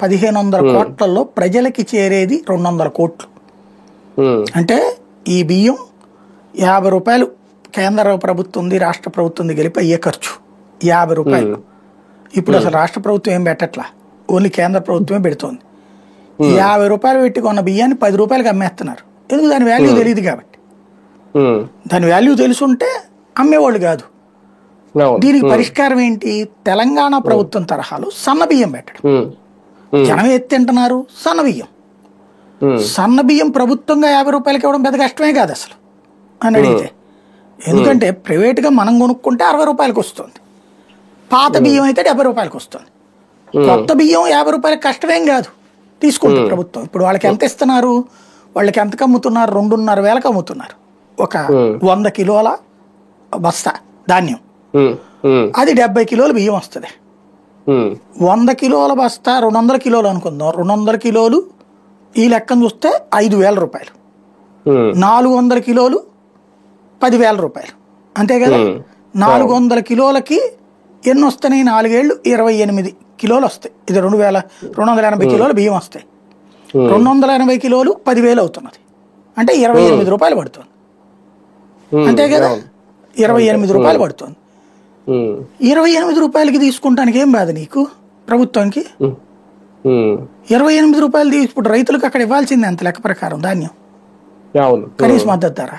1500 కోట్లలో ప్రజలకి చేరేది 200 కోట్లు. అంటే ఈ బియ్యం 50 రూపాయలు కేంద్ర ప్రభుత్వం ఉంది, రాష్ట్ర ప్రభుత్వం ఉంది కలిపి అయ్యే ఖర్చు 50 రూపాయలు. ఇప్పుడు అసలు రాష్ట్ర ప్రభుత్వం ఏం పెట్టట్లా, ఓన్లీ కేంద్ర ప్రభుత్వమే పెడుతోంది. 50 రూపాయలు పెట్టి కొన్న బియ్యాన్ని 10 రూపాయలకి అమ్మేస్తున్నారు. ఎందుకు? దాని వాల్యూ తెలియదు కాబట్టి. దాని వాల్యూ తెలుసుంటే అమ్మేవాళ్ళు కాదు. దీనికి పరిష్కారం ఏంటి? తెలంగాణ ప్రభుత్వం తరహాలో సన్న బియ్యం పెట్టడం. జనం తింటున్నారు సన్న బియ్యం. సన్న బియ్యం ప్రభుత్వంగా 50 రూపాయలకి ఇవ్వడం పెద్ద కష్టమే కాదు అసలు అని అడిగితే. ఎందుకంటే ప్రైవేట్గా మనం కొనుక్కుంటే 60 రూపాయలకి వస్తుంది, పాత బియ్యం అయితే 70 రూపాయలకి వస్తుంది. కొత్త బియ్యం 50 రూపాయలకి కష్టమేం కాదు, తీసుకుంటుంది ప్రభుత్వం. ఇప్పుడు వాళ్ళకి ఎంత ఇస్తున్నారు? వాళ్ళకి ఎంతకు అమ్ముతున్నారు? 2,500 అమ్ముతున్నారు ఒక 100 కిలోల బస్తా ధాన్యం. అది 70 కిలోల బియ్యం వస్తుంది. 100 కిలోల బస్తా 200 కిలోలు అనుకుందాం. 200 కిలోలు ఈ లెక్కను చూస్తే 5,000 రూపాయలు. 400 కిలోలు 10,000 రూపాయలు, అంతే కదా. 400 కిలోలకి ఎన్ని వస్తున్నాయి? 4 ఏళ్ళు 28 కిలోలు వస్తాయి. ఇది 280 కిలోల బియ్యం వస్తాయి. 280 కిలోలు 10,000 అవుతున్నది అంటే 28 రూపాయలు పడుతుంది, అంతే కదా. 28 రూపాయలు పడుతుంది. 28 రూపాయలకి తీసుకుంటానికి ఏం బాధ నీకు ప్రభుత్వానికి? 28 రూపాయలు ఇప్పుడు రైతులకు అక్కడ ఇవ్వాల్సిందే అంత లెక్క ప్రకారం ధాన్యం కనీస మద్దతు ధర.